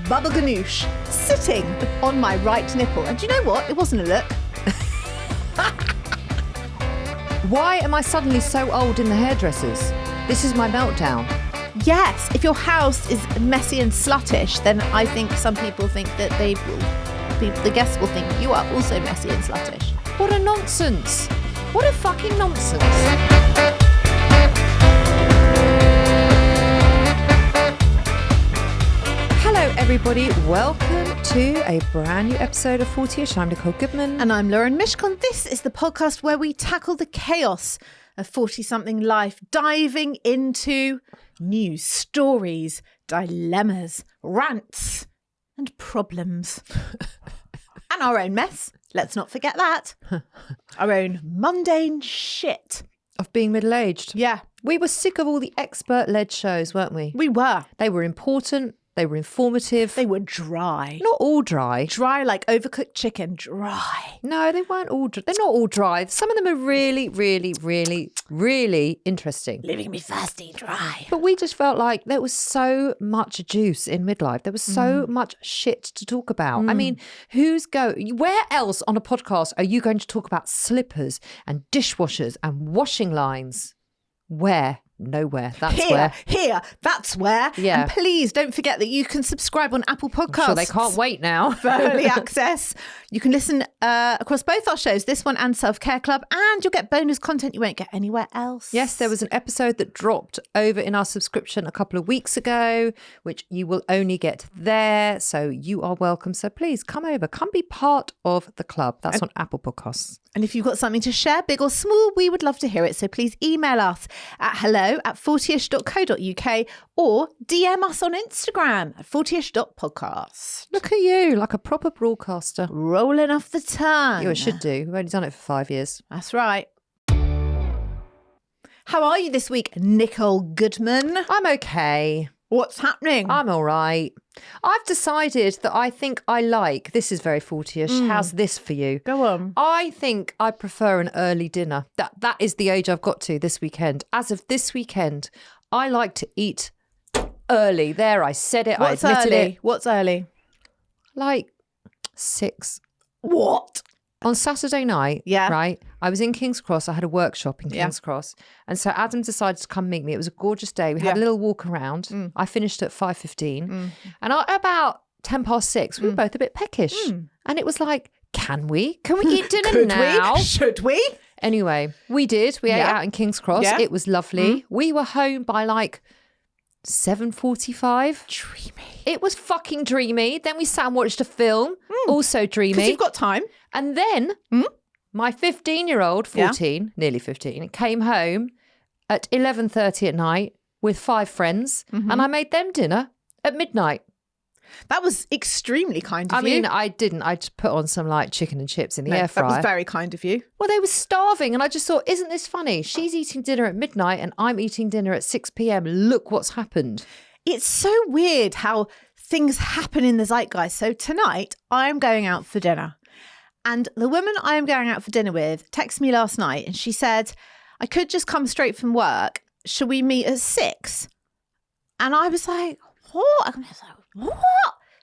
Booby-ganoush sitting on my right nipple. And do you know what? It wasn't a look. Why am I suddenly so old in the hairdressers? This is my meltdown. Yes, if your house is messy and sluttish, then I think some people think that the guests will think you are also messy and sluttish. What a nonsense. What a fucking nonsense. Hello everybody, welcome to a brand new episode of 40ish. I'm Nicole Goodman. And I'm Lauren Mishcon. This is the podcast where we tackle the chaos of 40-something life, diving into news, stories, dilemmas, rants and problems. And our own mess. Let's not forget that. Our own mundane shit. Of being middle-aged. Yeah. We were sick of all the expert-led shows, weren't we? We were. They were important. They were informative. They were dry. Not all dry. Dry like overcooked chicken. Dry. No, they weren't all dry. They're not all dry. Some of them are really, really, really, really interesting. Leaving me thirsty, dry. But we just felt like there was so much juice in midlife. There was so much shit to talk about. I mean, where else on a podcast are you going to talk about slippers and dishwashers and washing lines? Where? Nowhere. That's where. Here. That's where. Yeah. And please don't forget that you can subscribe on Apple Podcasts. I'm sure they can't wait now. For early access. You can listen across both our shows, this one and Self-Care Club, and you'll get bonus content you won't get anywhere else. Yes, there was an episode that dropped over in our subscription a couple of weeks ago, which you will only get there. So you are welcome. So please come over. Come be part of the club. That's on Apple Podcasts. And if you've got something to share, big or small, we would love to hear it. So please email us at hello@40ish.co.uk or DM us on Instagram at 40ish.podcast. Look at you, like a proper broadcaster. Rolling off the tongue. You should do. We've only done it for 5 years. That's right. How are you this week, Nicole Goodman? I'm okay. What's happening? I'm all right. I've decided that I think I like, this is very 40ish. How's this for you? Go on. I think I prefer an early dinner. That is the age I've got to this weekend. As of this weekend, I like to eat early. There, I said it. What's I admitted early? it. What's early? Like 6. What? On Saturday night, Yeah. right, I was in King's Cross. I had a workshop in King's Cross. And so Adam decided to come meet me. It was a gorgeous day. We had a little walk around. I finished at 5:15. And about 6:10, we were both a bit peckish. And it was like, can we eat dinner Could now? we? Should we? Anyway, we did. We ate out in King's Cross. Yeah. It was lovely. We were home by like 7:45. Dreamy. It was fucking dreamy. Then we sat and watched a film. Also dreamy. Because you've got time. And then my 15-year-old, 14, nearly 15, came home at 11:30 at night with 5 friends and I made them dinner at midnight. That was extremely kind of you. I mean, I didn't. I just put on some like chicken and chips in the air fryer. That was very kind of you. Well, they were starving and I just thought, isn't this funny? She's eating dinner at midnight and I'm eating dinner at 6 p.m. Look what's happened. It's so weird how things happen in the zeitgeist. So tonight, I'm going out for dinner. And the woman I am going out for dinner with texted me last night and she said, I could just come straight from work. Should we meet at 6? And I was like, what? I was like, what?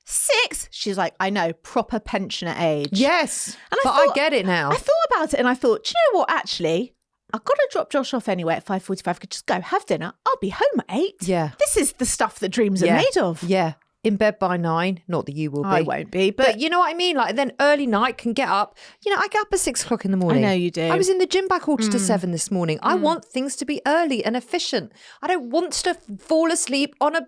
6? She's like, I know, proper pensioner age. Yes, And I get it now. I thought about it and I thought, do you know what, actually, I've got to drop Josh off anyway at 5:45. Could just go have dinner. I'll be home at 8. Yeah. This is the stuff that dreams are made of. Yeah. In bed by 9. Not that you will be. I won't be, But you know what I mean? Like then early night can get up. You know, I get up at 6 o'clock in the morning. I know you do. I was in the gym by 6:45 this morning. I want things to be early and efficient. I don't want to fall asleep on a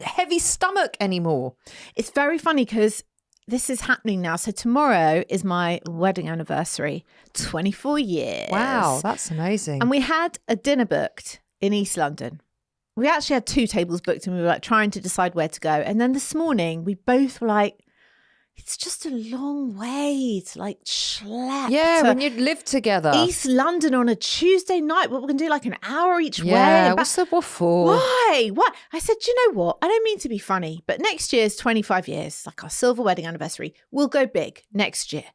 heavy stomach anymore. It's very funny because this is happening now. So tomorrow is my wedding anniversary, 24 years. Wow, that's amazing. And we had a dinner booked in East London. We actually had 2 tables booked and we were like trying to decide where to go. And then this morning we both were like, it's just a long way to like schlep. Yeah, to when you live together. East London on a Tuesday night. What we're going to do, like an hour each way. Yeah, and what's the what for? Why? What? I said, do you know what? I don't mean to be funny, but next year's 25 years, like our silver wedding anniversary. We'll go big next year.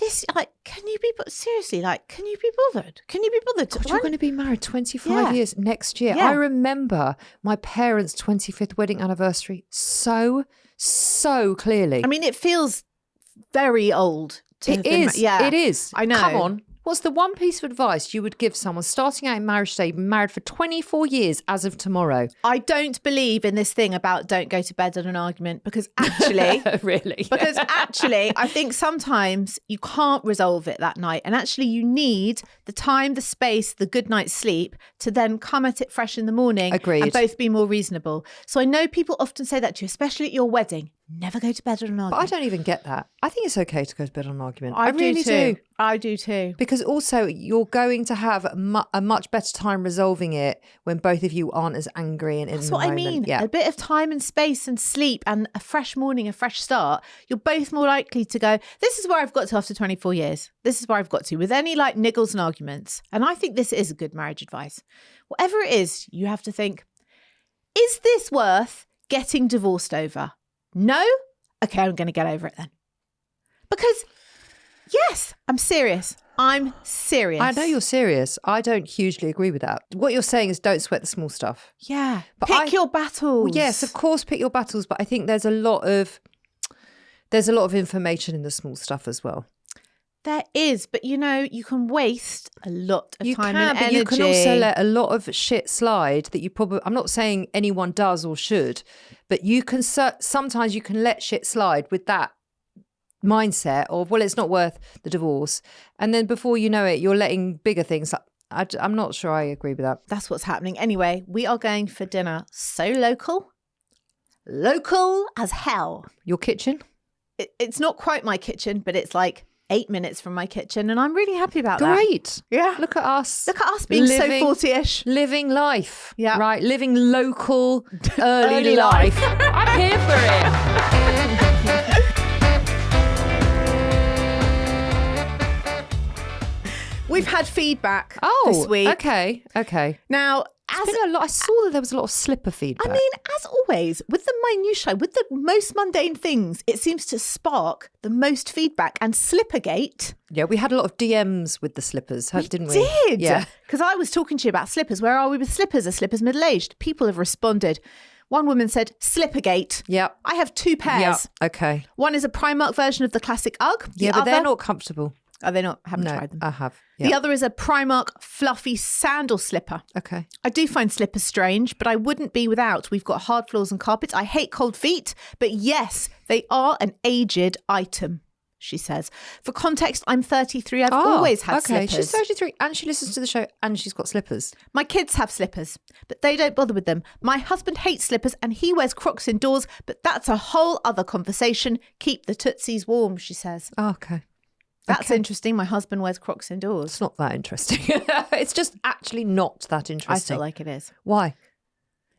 This, like, can you be, seriously, like, can you be bothered? Can you be bothered? God, you're going to be married 25 years next year. Yeah. I remember my parents' 25th wedding anniversary so so clearly. I mean, it feels very old. It is. Yeah, it is. I know. Come on. What's the one piece of advice you would give someone starting out in marriage today, been married for 24 years as of tomorrow? I don't believe in this thing about don't go to bed on an argument because actually... Really? Because actually, I think sometimes you can't resolve it that night. And actually, you need the time, the space, the good night's sleep to then come at it fresh in the morning. Agreed. And both be more reasonable. So I know people often say that to you, especially at your wedding. Never go to bed on an argument. But I don't even get that. I think it's okay to go to bed on an argument. I really do. do. I do too. Because also you're going to have a much better time resolving it when both of you aren't as angry and in That's the what moment. I mean. Yeah. A bit of time and space and sleep and a fresh morning, a fresh start. You're both more likely to go, this is where I've got to after 24 years. This is where I've got to with any like niggles and arguments. And I think this is a good marriage advice. Whatever it is, you have to think, is this worth getting divorced over? No? Okay, I'm going to get over it then. Because, yes, I'm serious. I'm serious. I know you're serious. I don't hugely agree with that. What you're saying is don't sweat the small stuff. Yeah. But Pick your battles. Well, yes, of course, pick your battles. But I think there's a lot of information in the small stuff as well. There is, but you know, you can waste a lot of time and but energy. you can also let a lot of shit slide that you probably, I'm not saying anyone does or should, but you can, sometimes you can let shit slide with that mindset of, well, it's not worth the divorce. And then before you know it, you're letting bigger things. I'm not sure I agree with that. That's what's happening. Anyway, we are going for dinner. So local as hell. Your kitchen? It's not quite my kitchen, but it's like 8 minutes from my kitchen, and I'm really happy about that. Great. Yeah. Look at us. Look at us being so 40-ish. Living life. Yeah. Right. Living local, early life. I'm here for it. We've had feedback this week. Okay. Now, I saw that there was a lot of slipper feedback. I mean, as always, with the minutiae, with the most mundane things, it seems to spark the most feedback. And Slippergate. Yeah, we had a lot of DMs with the slippers, didn't we? Did. Yeah. Because I was talking to you about slippers. Where are we with slippers? Are slippers middle-aged? People have responded. One woman said, Slippergate. Yeah. I have 2 pairs. Yeah. Okay. One is a Primark version of the classic Ugg. But they're not comfortable. Are they not? I haven't tried them. I have. Yeah. The other is a Primark fluffy sandal slipper. Okay. I do find slippers strange, but I wouldn't be without. We've got hard floors and carpets. I hate cold feet, but yes, they are an aged item, she says. For context, I'm 33. I've always had slippers. She's 33 and she listens to the show and she's got slippers. My kids have slippers, but they don't bother with them. My husband hates slippers and he wears Crocs indoors, but that's a whole other conversation. Keep the tootsies warm, she says. Oh, okay. That's interesting. My husband wears Crocs indoors. It's not that interesting. It's just actually not that interesting. I feel like it is. Why?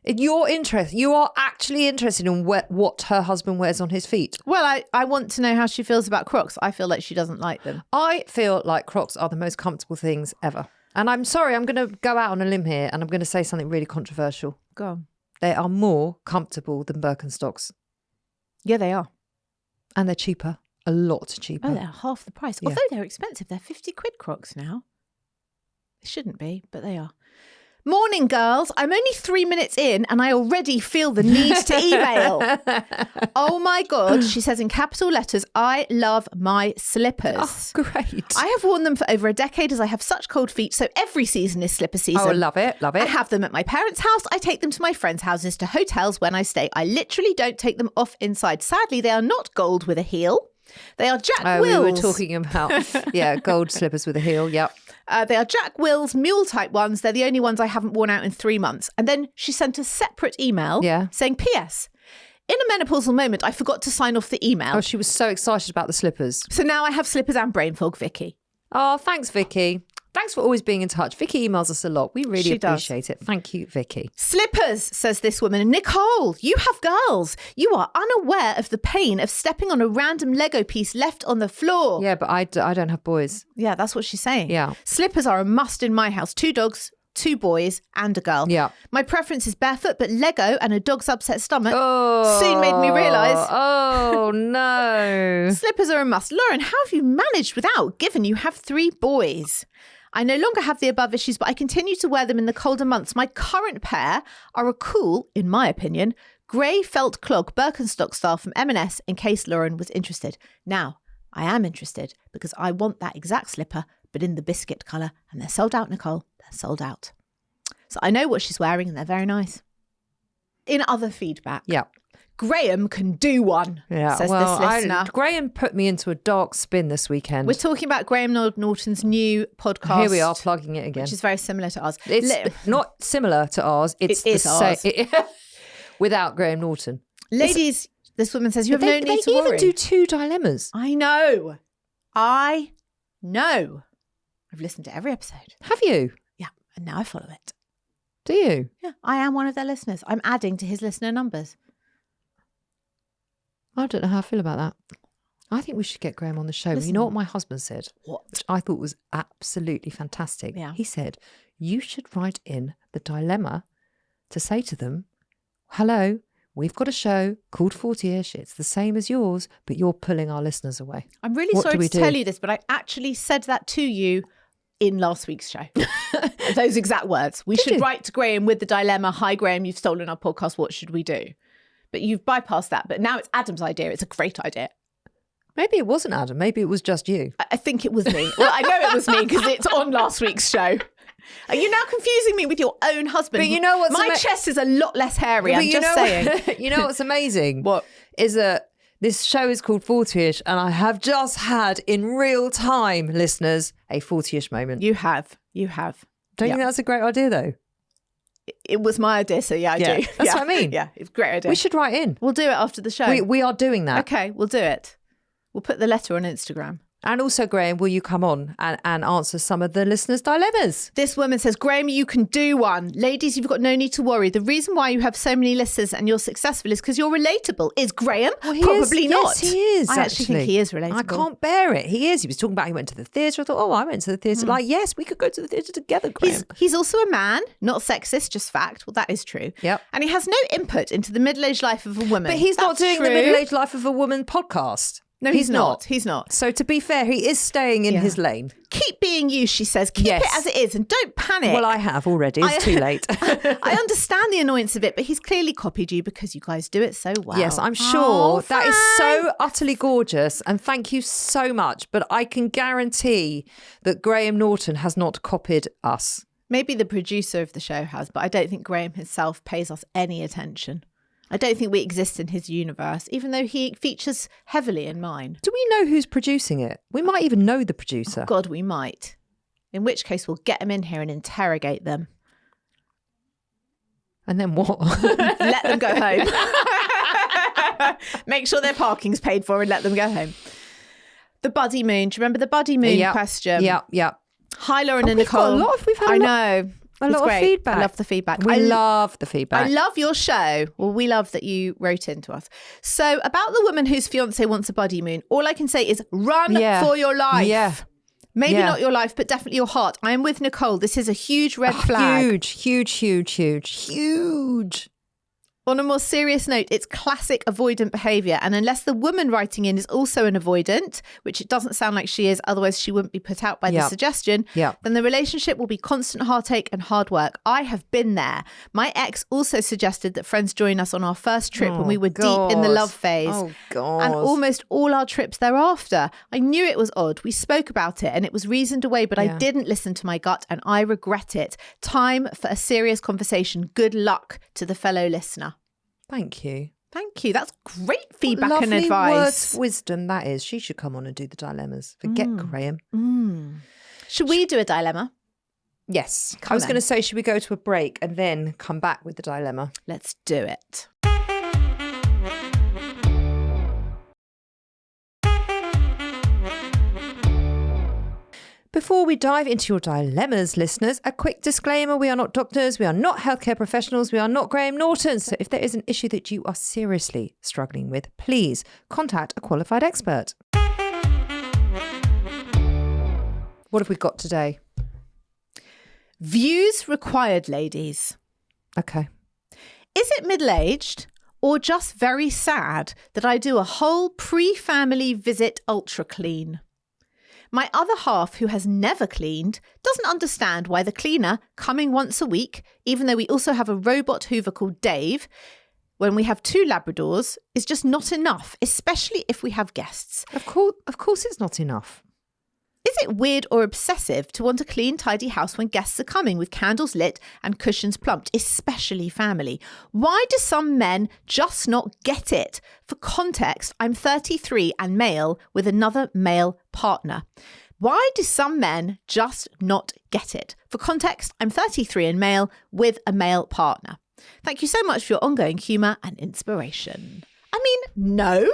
Your interest. You are actually interested in what her husband wears on his feet. Well, I want to know how she feels about Crocs. I feel like she doesn't like them. I feel like Crocs are the most comfortable things ever. And I'm sorry, I'm going to go out on a limb here and I'm going to say something really controversial. Go on. They are more comfortable than Birkenstocks. Yeah, they are. And they're cheaper. A lot cheaper. Oh, they're half the price. Yeah. Although they're expensive. They're 50 quid Crocs now. They shouldn't be, but they are. Morning, girls. I'm only 3 minutes in and I already feel the need to email. Oh my God, she says in capital letters, I love my slippers. Oh, great. I have worn them for over a decade as I have such cold feet, so every season is slipper season. Oh, love it. I have them at my parents' house. I take them to my friends' houses, to hotels when I stay. I literally don't take them off inside. Sadly, they are not gold with a heel. They are Jack Wills. We were talking about, gold slippers with a heel. Yep. They are Jack Wills mule type ones. They're the only ones I haven't worn out in 3 months. And then she sent a separate email saying, P.S. In a menopausal moment, I forgot to sign off the email. Oh, she was so excited about the slippers. So now I have slippers and brain fog, Vicky. Oh, thanks, Vicky. Thanks for always being in touch. Vicky emails us a lot. We really appreciate it. Thank you, Vicky. Slippers, says this woman. Nicole, you have girls. You are unaware of the pain of stepping on a random Lego piece left on the floor. Yeah, but I don't have boys. Yeah, that's what she's saying. Yeah. Slippers are a must in my house. 2 dogs, 2 boys and a girl. Yeah. My preference is barefoot, but Lego and a dog's upset stomach soon made me realise. Oh, no. Slippers are a must. Lauren, how have you managed without, given you have 3 boys? I no longer have the above issues, but I continue to wear them in the colder months. My current pair are a cool, in my opinion, Grey felt clog Birkenstock style from M&S in case Lauren was interested. Now, I am interested because I want that exact slipper, but in the biscuit colour. And they're sold out, Nicole. They're sold out. So I know what she's wearing and they're very nice. In other feedback. Yeah. Graham can do one, says this listener. Graham put me into a dark spin this weekend. We're talking about Graham Norton's new podcast. Here we are, plugging it again. Which is very similar to ours. It's not similar to ours. It's it is ours. Without Graham Norton. Ladies, this woman says you have no need to worry. They even do 2 dilemmas. I know. I've listened to every episode. Have you? Yeah, and now I follow it. Do you? Yeah, I am one of their listeners. I'm adding to his listener numbers. I don't know how I feel about that. I think we should get Graham on the show. Listen, you know what my husband said? What? Which I thought was absolutely fantastic. Yeah. He said, you should write in the dilemma to say to them, hello, we've got a show called 40ish. It's the same as yours, but you're pulling our listeners away. I'm really sorry to tell you this, but I actually said that to you in last week's show. Those exact words. We should write to Graham with the dilemma. Hi, Graham, you've stolen our podcast. What should we do? But you've bypassed that. But now it's Adam's idea. It's a great idea. Maybe it wasn't Adam. Maybe it was just you. I think it was me. Well, I know it was me because it's on last week's show. Are you now confusing me with your own husband? But you know what's my chest is a lot less hairy. I'm just saying. You know what's amazing? What? Is that this show is called 40ish and I have just had in real time, listeners, a 40ish moment. You have. Don't you think that's a great idea though? It was my idea, so yeah, I do. That's what I mean. Yeah, it's a great idea. We should write in. We'll do it after the show. We are doing that. Okay, we'll do it. We'll put the letter on Instagram. And also, Graham, will you come on and answer some of the listeners' dilemmas? This woman says, Graham, you can do one. Ladies, you've got no need to worry. The reason why you have so many listeners and you're successful is because you're relatable. Is Graham? Well, Probably not. Yes, he is. I actually think he is relatable. I can't bear it. He is. He was talking about he went to the theatre. I thought, I went to the theatre. Like, yes, we could go to the theatre together, Graham. He's also a man, not sexist, just fact. Well, that is true. Yep. And he has no input into the middle-aged life of a woman. But he's not doing true. the middle-aged life of a woman podcast. No, he's not. He's not. So to be fair, he is staying in his lane. Keep being you, she says. Keep it as it is and don't panic. Well, I have already. It's too late. I understand the annoyance of it, but he's clearly copied you because you guys do it so well. Yes, I'm sure. That is so utterly gorgeous. And thank you so much. But I can guarantee that Graham Norton has not copied us. Maybe the producer of the show has, but I don't think Graham himself pays us any attention. I don't think we exist in his universe, even though he features heavily in mine. Do we know who's producing it? We might even know the producer. Oh, God, we might. In which case, we'll get them in here and interrogate them. And then what? Let them go home. Make sure their parking's paid for and let them go home. The buddy moon. Do you remember the buddy moon question? Yeah. Hi, Lauren and Nicole. We've had a lot of feedback. I love the feedback. We love the feedback. I love your show. Well, we love that you wrote into us. So about the woman whose fiance wants a buddy moon, all I can say is run for your life. Yeah. Maybe not your life, but definitely your heart. I am with Nicole. This is a huge red flag. Huge. On a more serious note, it's classic avoidant behaviour. And unless the woman writing in is also an avoidant, which it doesn't sound like she is, otherwise she wouldn't be put out by the suggestion, then the relationship will be constant heartache and hard work. I have been there. My ex also suggested that friends join us on our first trip when we were deep in the love phase. Oh, God. And almost all our trips thereafter. I knew it was odd. We spoke about it and it was reasoned away, but I didn't listen to my gut and I regret it. Time for a serious conversation. Good luck to the fellow listener. Thank you. That's great feedback and advice. Lovely words of wisdom that is. She should come on and do the dilemmas. Forget Graham. Should we do a dilemma? Yes. I was going to say, should we go to a break and then come back with the dilemma? Let's do it. Before we dive into your dilemmas, listeners, a quick disclaimer. We are not doctors. We are not healthcare professionals. We are not Graham Norton. So if there is an issue that you are seriously struggling with, please contact a qualified expert. What have we got today? Views required, ladies. Okay. Is it middle-aged or just very sad that I do a whole pre-family visit ultra clean? My other half, who has never cleaned, doesn't understand why the cleaner, coming once a week, even though we also have a robot hoover called Dave, when we have 2 Labradors is just not enough, especially if we have guests. Of course it's not enough. Is it weird or obsessive to want a clean, tidy house when guests are coming with candles lit and cushions plumped, especially family? Why do some men just not get it? For context, I'm 33 and male with another male partner. Why do some men just not get it? For context, I'm 33 and male with a male partner. Thank you so much for your ongoing humour and inspiration. I mean, no,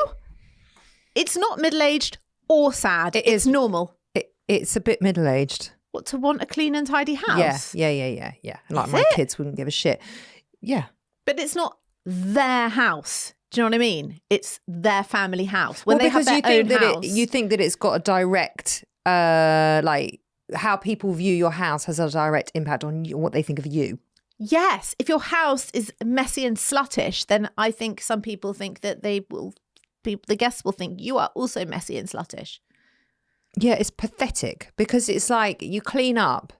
it's not middle-aged or sad. It's normal. It's a bit middle-aged. What, to want a clean and tidy house? Yeah. Like my kids wouldn't give a shit. Yeah. But it's not their house. Do you know what I mean? It's their family house. When they have their own house. You think that it's got a direct, like how people view your house has a direct impact on what they think of you. Yes. If your house is messy and sluttish, then I think some people think that the guests will think you are also messy and sluttish. Yeah, it's pathetic because it's like you clean up.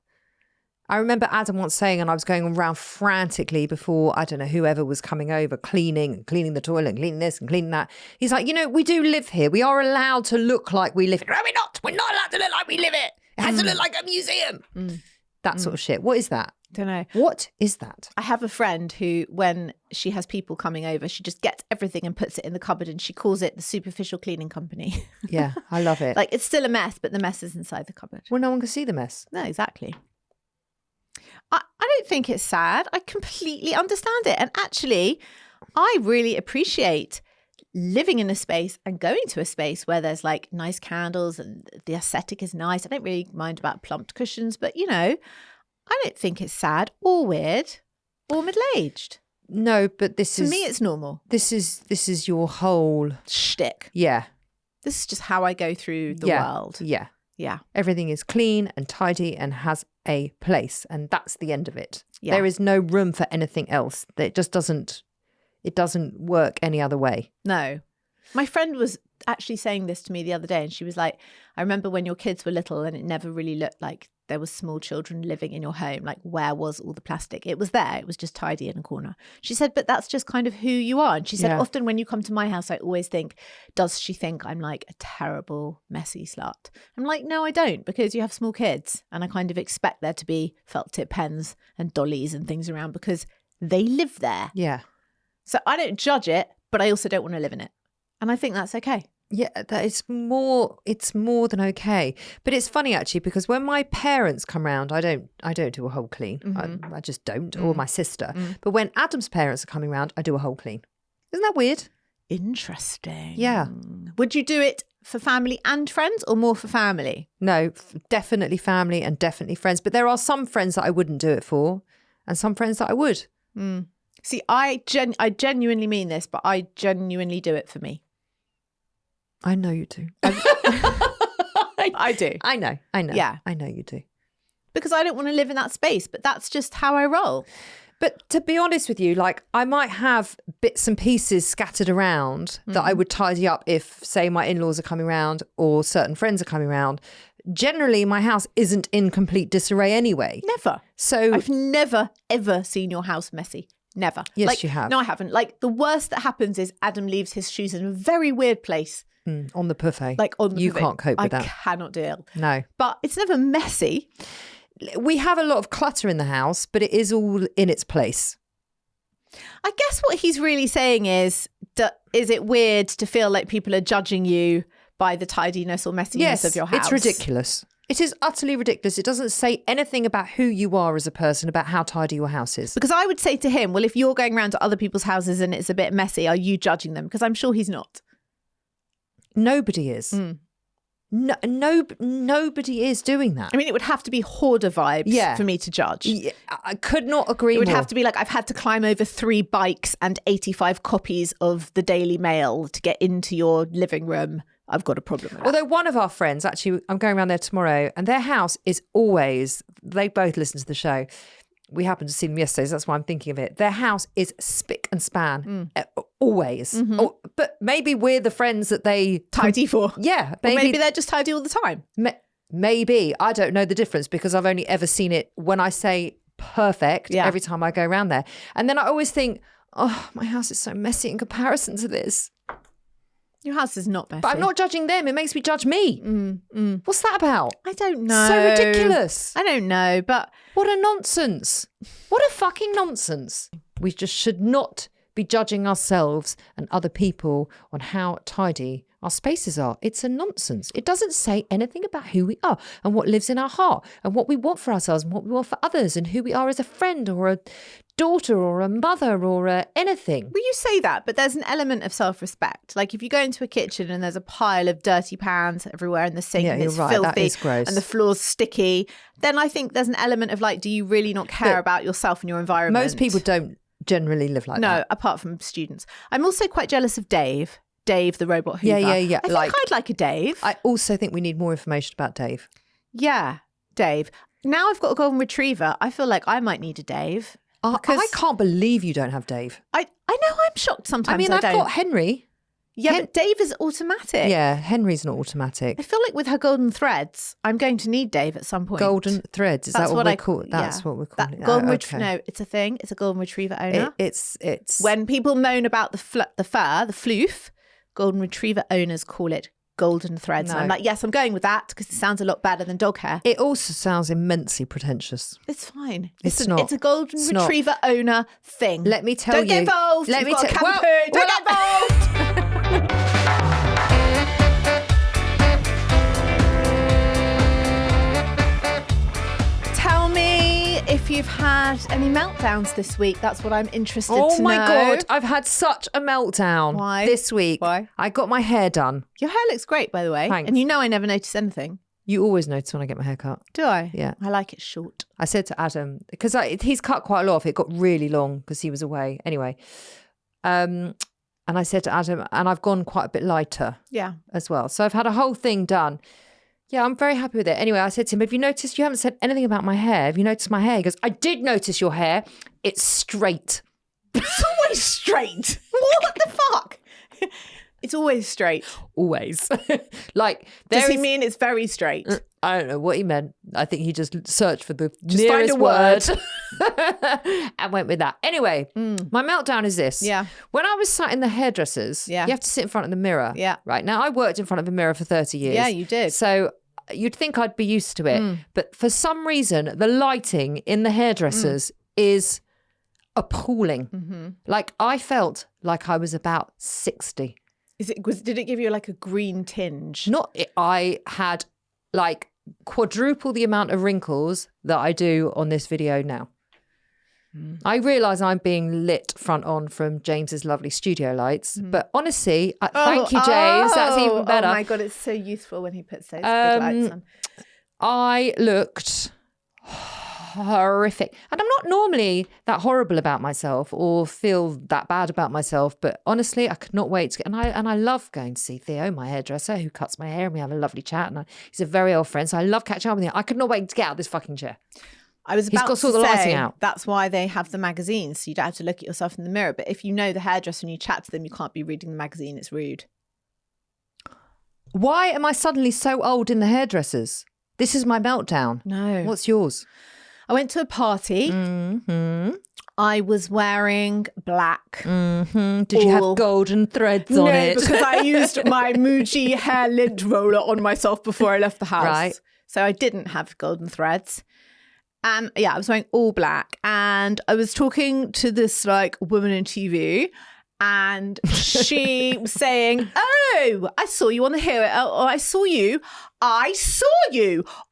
I remember Adam once saying, and I was going around frantically before, I don't know, whoever was coming over, cleaning the toilet, cleaning this and cleaning that. He's like, we do live here. We are allowed to look like we live here. No, we're not. We're not allowed to look like we live it. It has to look like a museum. That sort of shit. What is that? Don't know. What is that? I have a friend who, when she has people coming over, she just gets everything and puts it in the cupboard and she calls it the superficial cleaning company. Yeah, I love it. Like, it's still a mess, but the mess is inside the cupboard. Well, no one can see the mess. No, exactly. I don't think it's sad. I completely understand it. And actually, I really appreciate living in a space and going to a space where there's like nice candles and the aesthetic is nice. I don't really mind about plumped cushions, but I don't think it's sad or weird or middle-aged. No, but to me, it's normal. This is your whole shtick. Yeah. This is just how I go through the world. Yeah. Yeah. Everything is clean and tidy and has a place, and that's the end of it. Yeah. There is no room for anything else. It just doesn't work any other way. No. My friend was actually saying this to me the other day, and she was like, I remember when your kids were little and it never really looked like there was small children living in your home. Like, where was all the plastic? It was there. It was just tidy in a corner. She said, but that's just kind of who you are. And she said, often when you come to my house, I always think, does she think I'm like a terrible, messy slut? I'm like, no, I don't, because you have small kids. And I kind of expect there to be felt tip pens and dollies and things around because they live there. Yeah. So I don't judge it, but I also don't want to live in it. And I think that's okay. Yeah, it's more than okay. But it's funny actually, because when my parents come round, I don't do a whole clean. I just don't, or my sister. But when Adam's parents are coming round, I do a whole clean. Isn't that weird? Interesting. Yeah. Would you do it for family and friends or more for family? No, definitely family and definitely friends. But there are some friends that I wouldn't do it for and some friends that I would. See, I genuinely mean this, but I genuinely do it for me. I know you do. I do. I know. Yeah. I know you do. Because I don't want to live in that space, but that's just how I roll. But to be honest with you, like I might have bits and pieces scattered around that I would tidy up if, say, my in-laws are coming around or certain friends are coming around. Generally, my house isn't in complete disarray anyway. Never. So I've never, ever seen your house messy. Never. Yes, you have. No, I haven't. Like, the worst that happens is Adam leaves his shoes in a very weird place. On the buffet. Like on the You buffet. can't cope with that. I cannot deal. No. But it's never messy. We have a lot of clutter in the house, but it is all in its place. I guess what he's really saying is it weird to feel like people are judging you by the tidiness or messiness of your house? It's ridiculous. It is utterly ridiculous. It doesn't say anything about who you are as a person, about how tidy your house is. Because I would say to him, well, if you're going around to other people's houses and it's a bit messy, are you judging them? Because I'm sure he's not. Nobody is. No, nobody is doing that. I mean, it would have to be hoarder vibes for me to judge. Yeah, I could not agree more. It would have to be like, I've had to climb over 3 bikes and 85 copies of the Daily Mail to get into your living room. I've got a problem with that. Although one of our friends, actually, I'm going around there tomorrow, and their house is always, they both listen to the show. We happened to see them yesterday, so that's why I'm thinking of it. Their house is spick and span, always. But maybe we're the friends that they tidy for. Yeah. Or maybe they're just tidy all the time. Maybe. I don't know the difference because I've only ever seen it when I say perfect every time I go around there. And then I always think, oh, my house is so messy in comparison to this. Your house is not messy. But I'm not judging them. It makes me judge me. What's that about? I don't know. So ridiculous. I don't know, but... What a nonsense. What a fucking nonsense. We just should not be judging ourselves and other people on how tidy our spaces are. It's a nonsense. It doesn't say anything about who we are and what lives in our heart and what we want for ourselves and what we want for others and who we are as a friend or a daughter or a mother or anything. Well, you say that, but there's an element of self-respect. Like if you go into a kitchen and there's a pile of dirty pans everywhere in the sink and it's filthy that is gross. And the floor's sticky, then I think there's an element of like, do you really not care about yourself and your environment? Most people don't generally live like that. No, apart from students. I'm also quite jealous of Dave, the robot Hoover. Yeah. I think I'd like a Dave. I also think we need more information about Dave. Yeah, Dave. Now I've got a golden retriever. I feel like I might need a Dave. I can't believe you don't have Dave. I know I'm shocked sometimes. I mean, I've got Henry. Yeah, but Dave is automatic. Yeah, Henry's not automatic. I feel like with her golden threads, I'm going to need Dave at some point. Golden threads, is that what we call it? That's what we're calling it. Golden no, it's a thing. It's a golden retriever owner. It's when people moan about the fur, the floof, golden retriever owners call it golden threads. No. And I'm like, yes, I'm going with that because it sounds a lot better than dog hair. It also sounds immensely pretentious. It's fine. It's not. It's a golden retriever owner thing. Let me tell you. Don't get involved. Let me tell you. Don't get involved. Tell me if you've had any meltdowns this week. That's what I'm interested to know. Oh my God, I've had such a meltdown. Why? This week. Why? I got my hair done. Your hair looks great, by the way. Thanks. And you know I never notice anything. You always notice when I get my hair cut. Do I? Yeah. I like it short. I said to Adam, because he's cut quite a lot off. It got really long because he was away. Anyway. And I said to Adam, and I've gone quite a bit lighter. Yeah. As well. So I've had a whole thing done. Yeah, I'm very happy with it. Anyway, I said to him, have you noticed, you haven't said anything about my hair. Have you noticed my hair? He goes, I did notice your hair. It's straight. It's always straight. What the fuck? It's always straight. Always. Like, does he mean it's very straight? I don't know what he meant. I think he just searched for the just nearest find a word and went with that. Anyway, my meltdown is this. Yeah. When I was sat in the hairdressers, you have to sit in front of the mirror. Yeah. Right. Now, I worked in front of a mirror for 30 years. Yeah, you did. So you'd think I'd be used to it. But for some reason, the lighting in the hairdressers is appalling. Like, I felt like I was about 60. Did it give you like a green tinge? I had like quadruple the amount of wrinkles that I do on this video now. I realise I'm being lit front on from James's lovely studio lights, but honestly, thank you, James. That's even better. Oh my God, it's so useful when he puts those big lights on. I looked horrific. And I'm not normally that horrible about myself or feel that bad about myself, but honestly, I could not wait to get, and I love going to see Theo, my hairdresser, who cuts my hair, and we have a lovely chat, and he's a very old friend, so I love catching up with him. I could not wait to get out of this fucking chair. I was about to say the lighting out. That's why they have the magazines, so you don't have to look at yourself in the mirror. But if you know the hairdresser and you chat to them, you can't be reading the magazine. It's rude. Why am I suddenly so old in the hairdressers? This is my meltdown. No. What's yours? I went to a party. I was wearing black. Did you have golden threads on it? No, because I used my Muji hair lint roller on myself before I left the house. Right. So I didn't have golden threads. I was wearing all black. And I was talking to this like woman in TV. And she was saying, oh, I saw you on the hero. Oh, I saw you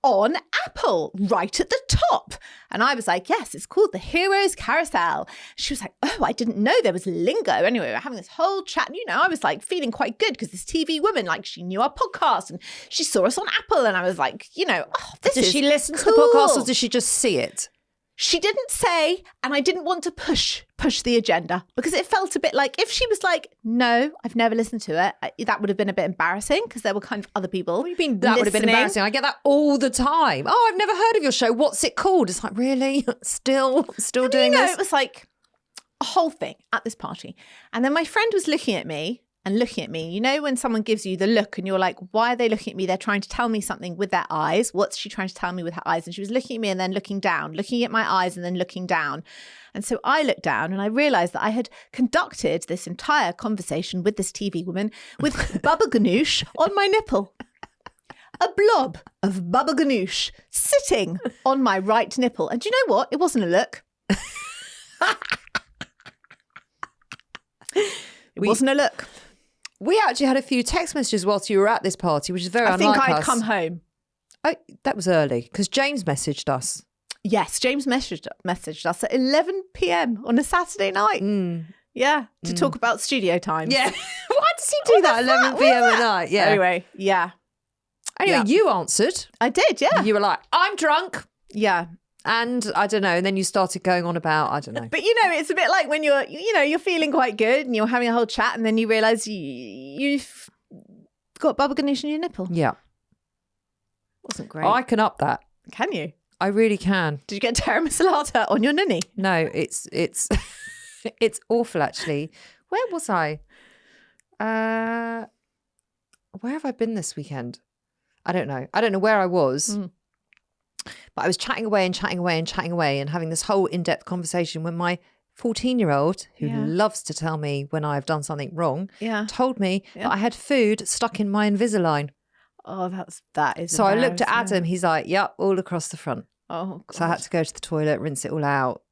on Apple right at the top. And I was like, yes, it's called the Heroes Carousel. She was like, oh, I didn't know there was lingo. Anyway, we were having this whole chat. And, I was like feeling quite good because this TV woman, like she knew our podcast and she saw us on Apple. And I was like, this is Does she listen cool. to the podcast or does she just see it? She didn't say, and I didn't want to push the agenda because it felt a bit like if she was like, no, I've never listened to it, that would have been a bit embarrassing because there were kind of other people. What do you mean that would have been embarrassing? I get that all the time. Oh, I've never heard of your show. What's it called? It's like, really? Still doing this? It was like a whole thing at this party. And then my friend was looking at me and looking at me. You know, when someone gives you the look and you're like, why are they looking at me? They're trying to tell me something with their eyes. What's she trying to tell me with her eyes? And she was looking at me and then looking down, looking at my eyes and then looking down. And so I looked down and I realized that I had conducted this entire conversation with this TV woman with Booby-ganoush on my nipple. A blob of Booby-ganoush sitting on my right nipple. And do you know what? It wasn't a look. It wasn't a look. We actually had a few text messages whilst you were at this party, which is very unlike us. I think I'd come home. Oh, that was early because James messaged us. Yes, James messaged us at 11 p.m. on a Saturday night. Yeah, to talk about studio time. Yeah. Why does he do that at 11 p.m. at night? Yeah. Anyway, yeah. Anyway, you answered. I did, yeah. You were like, I'm drunk. Yeah. And I don't know. And then you started going on about, I don't know. But, you know, it's a bit like when you're feeling quite good and you're having a whole chat and then you realise you've got Booby-ganoush in your nipple. Yeah. Wasn't great. I can up that. Can you? I really can. Did you get tiramisu on your nunny? No, it's it's awful, actually. Where was I? Where have I been this weekend? I don't know. I don't know where I was. But I was chatting away and having this whole in-depth conversation when my 14-year-old, who loves to tell me when I've done something wrong, told me that I had food stuck in my Invisalign. Oh, that is So I looked at Adam. He's like, yep, all across the front. Oh, God. So I had to go to the toilet, rinse it all out.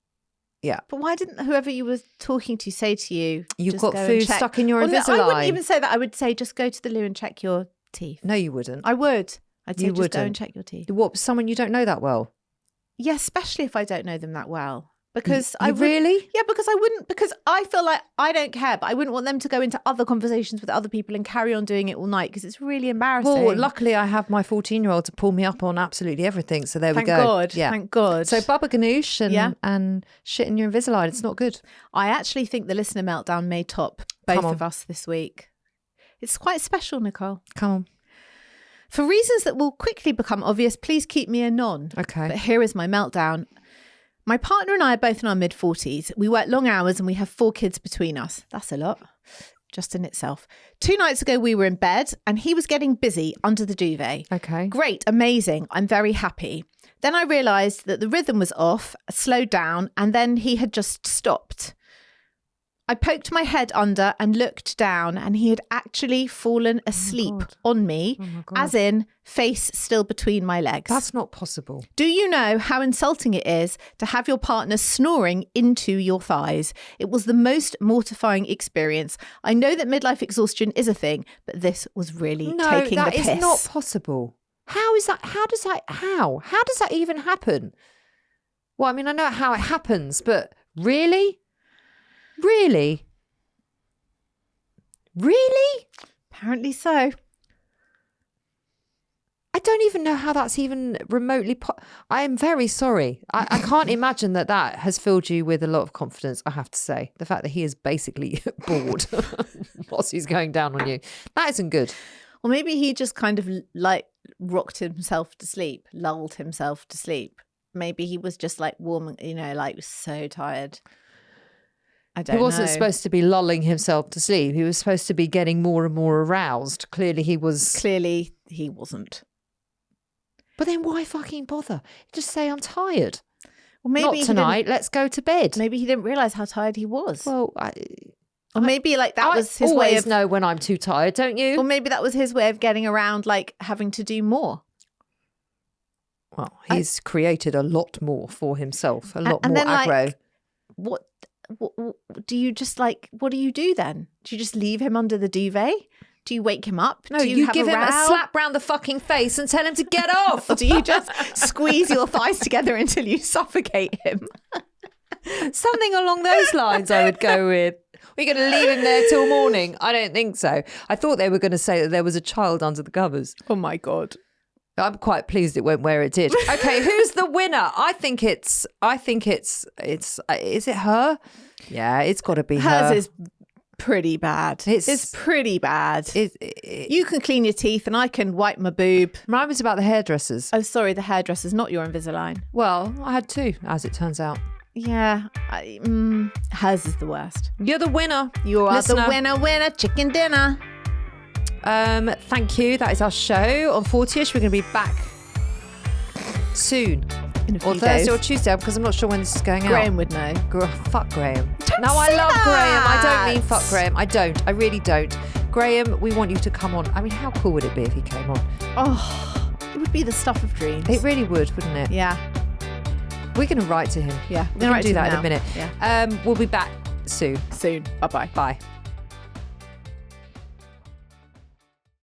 Yeah. But why didn't whoever you were talking to say to you, you've just got go food and check? stuck in your Invisalign? No, I wouldn't even say that. I would say just go to the loo and check your teeth. No, you wouldn't. I would. I'd say You just go wouldn't. and check your teeth. What, someone you don't know that well? Yeah, especially if I don't know them that well. Because really? Yeah, because I wouldn't, because I feel like I don't care, but I wouldn't want them to go into other conversations with other people and carry on doing it all night because it's really embarrassing. Well, luckily I have my 14-year-old to pull me up on absolutely everything. So there we go. Thank God. Yeah. Thank God. So Booby-ganoush and shit in your Invisalign, it's not good. I actually think the listener meltdown may top both of us this week. It's quite special, Nicole. Come on. For reasons that will quickly become obvious, please keep me anon. Okay. But here is my meltdown. My partner and I are both in our mid-40s. We work long hours and we have 4 kids between us. That's a lot, just in itself. 2 nights ago, we were in bed and he was getting busy under the duvet. Okay. Great, amazing. I'm very happy. Then I realised that the rhythm was off, slowed down, and then he had just stopped. I poked my head under and looked down and he had actually fallen asleep on me, as in face still between my legs. That's not possible. Do you know how insulting it is to have your partner snoring into your thighs? It was the most mortifying experience. I know that midlife exhaustion is a thing, but this was really taking the piss. No, that is not possible. How is that? How does that even happen? Well, I mean, I know how it happens, but really? Really? Apparently so. I don't even know how that's even remotely I am very sorry. I can't imagine that has filled you with a lot of confidence, I have to say. The fact that he is basically bored whilst he's going down on you. That isn't good. Or maybe he just kind of like rocked himself to sleep, lulled himself to sleep. Maybe he was just like warm, like so tired. I don't know. He wasn't supposed to be lulling himself to sleep. He was supposed to be getting more and more aroused. Clearly he wasn't. But then why fucking bother? Just say, I'm tired. Well, maybe not tonight. Let's go to bed. Maybe he didn't realise how tired he was. Well, or maybe like that was his way of... know when I'm too tired, don't you? Or maybe that was his way of getting around like having to do more. Well, he's created a lot more for himself, a lot more then, aggro. Like, what do you just like, what do you do then? Do you just leave him under the duvet? Do you wake him up? No, you give him a slap round the fucking face and tell him to get off. Or do you just squeeze your thighs together until you suffocate him? Something along those lines I would go with. Are you going to leave him there till morning? I don't think so. I thought they were going to say that there was a child under the covers. Oh my God. I'm quite pleased it went where it did. Okay, who's the winner? I think it's is it her? Yeah, it's got to be her. Hers is pretty bad. It's pretty bad. You can clean your teeth and I can wipe my boob. Mine was about the hairdressers. Oh, sorry, the hairdressers, not your Invisalign. Well, I had 2, as it turns out. Yeah. Hers is the worst. You're the winner. You are listener. the winner, chicken dinner. Thank you. That is our show on 40ish. We're going to be back soon. In a few Or Thursday days. or Tuesday, because I'm not sure when this is going out. Graham would know. Fuck Graham. Don't No, I say love that. Graham. I don't mean fuck Graham. I don't. I really don't. Graham, we want you to come on. I mean, how cool would it be if he came on? Oh, it would be the stuff of dreams. It really would, wouldn't it? Yeah. We're going to write to him. Yeah. We're going to do that in a now. minute. Yeah. We'll be back soon. Soon. Bye-bye. Bye.